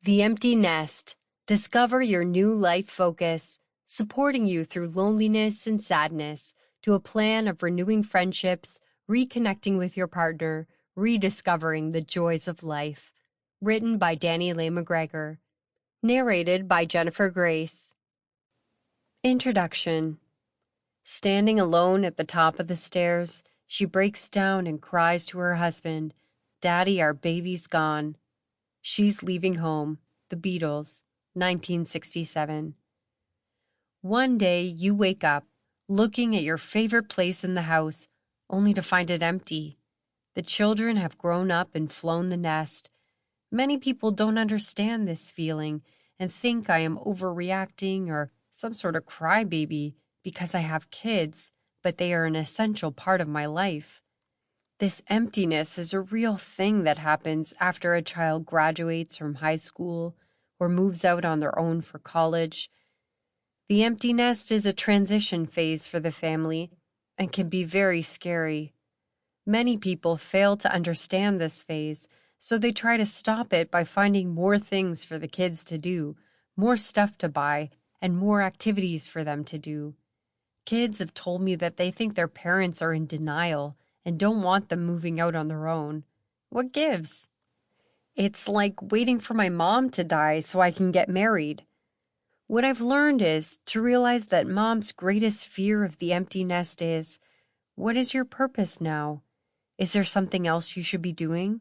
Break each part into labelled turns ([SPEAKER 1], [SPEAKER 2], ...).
[SPEAKER 1] The Empty Nest. Discover your new life focus, supporting you through loneliness and sadness to a plan of renewing friendships, reconnecting with your partner, rediscovering the joys of life. Written by Dani Lai Macgregor. Narrated by Jennifer Grace. Introduction. Standing alone at the top of the stairs, she breaks down and cries to her husband, "Daddy, our baby's gone." She's Leaving Home, The Beatles, 1967. One day you wake up, looking at your favorite place in the house, only to find it empty. The children have grown up and flown the nest. Many people don't understand this feeling and think I am overreacting or some sort of crybaby because I have kids, but they are an essential part of my life. This emptiness is a real thing that happens after a child graduates from high school or moves out on their own for college. The empty nest is a transition phase for the family and can be very scary. Many people fail to understand this phase, so they try to stop it by finding more things for the kids to do, more stuff to buy, and more activities for them to do. Kids have told me that they think their parents are in denial and don't want them moving out on their own. What gives? It's like waiting for my mom to die so I can get married. What I've learned is to realize that mom's greatest fear of the empty nest is, what is your purpose now? Is there something else you should be doing?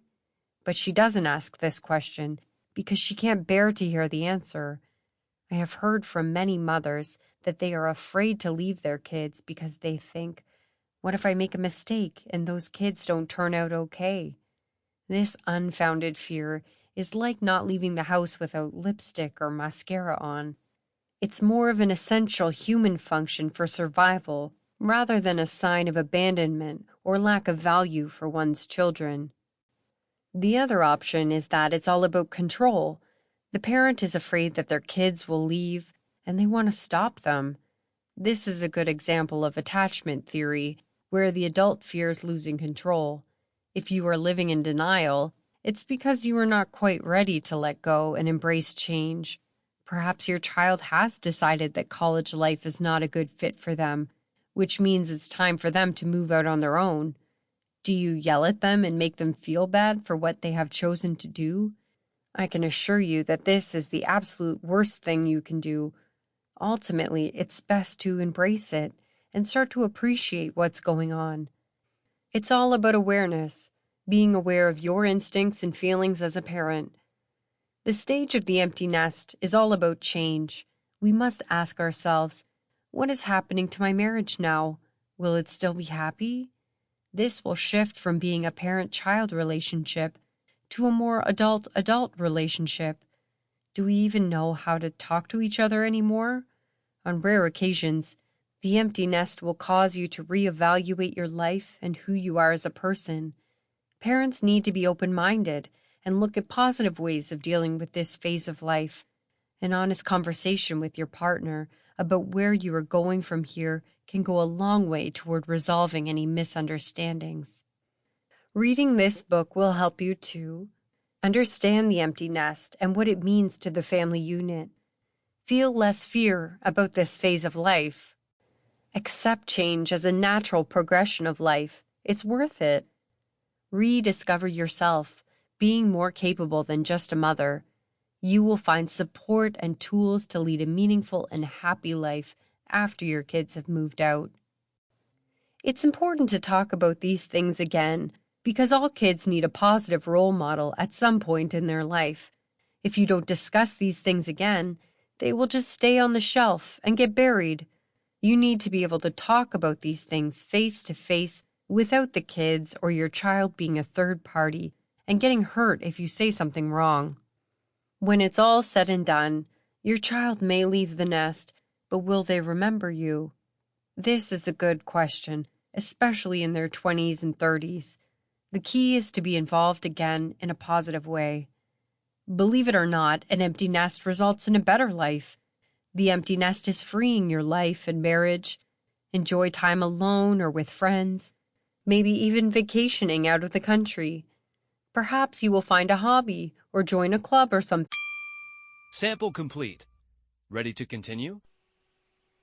[SPEAKER 1] But she doesn't ask this question because she can't bear to hear the answer. I have heard from many mothers that they are afraid to leave their kids because they think, what if I make a mistake and those kids don't turn out okay? This unfounded fear is like not leaving the house without lipstick or mascara on. It's more of an essential human function for survival rather than a sign of abandonment or lack of value for one's children. The other option is that it's all about control. The parent is afraid that their kids will leave and they want to stop them. This is a good example of attachment theory, where the adult fears losing control. If you are living in denial, it's because you are not quite ready to let go and embrace change. Perhaps your child has decided that college life is not a good fit for them, which means it's time for them to move out on their own. Do you yell at them and make them feel bad for what they have chosen to do? I can assure you that this is the absolute worst thing you can do. Ultimately, it's best to embrace it and start to appreciate what's going on. It's all about awareness, being aware of your instincts and feelings as a parent. The stage of the empty nest is all about change. We must ask ourselves, what is happening to my marriage now? Will it still be happy? This will shift from being a parent-child relationship to a more adult-adult relationship. Do we even know how to talk to each other anymore? On rare occasions, the empty nest will cause you to reevaluate your life and who you are as a person. Parents need to be open-minded and look at positive ways of dealing with this phase of life. An honest conversation with your partner about where you are going from here can go a long way toward resolving any misunderstandings. Reading this book will help you to understand the empty nest and what it means to the family unit. Feel less fear about this phase of life. Accept change as a natural progression of life. It's worth it. Rediscover yourself, being more capable than just a mother. You will find support and tools to lead a meaningful and happy life after your kids have moved out. It's important to talk about these things again because all kids need a positive role model at some point in their life. If you don't discuss these things again, they will just stay on the shelf and get buried. You need to be able to talk about these things face to face without the kids or your child being a third party and getting hurt if you say something wrong. When it's all said and done, your child may leave the nest, but will they remember you? This is a good question, especially in their 20s and 30s. The key is to be involved again in a positive way. Believe it or not, an empty nest results in a better life. The empty nest is freeing your life and marriage. Enjoy time alone or with friends, maybe even vacationing out of the country. Perhaps you will find a hobby or join a club or something.
[SPEAKER 2] Sample complete. Ready to continue?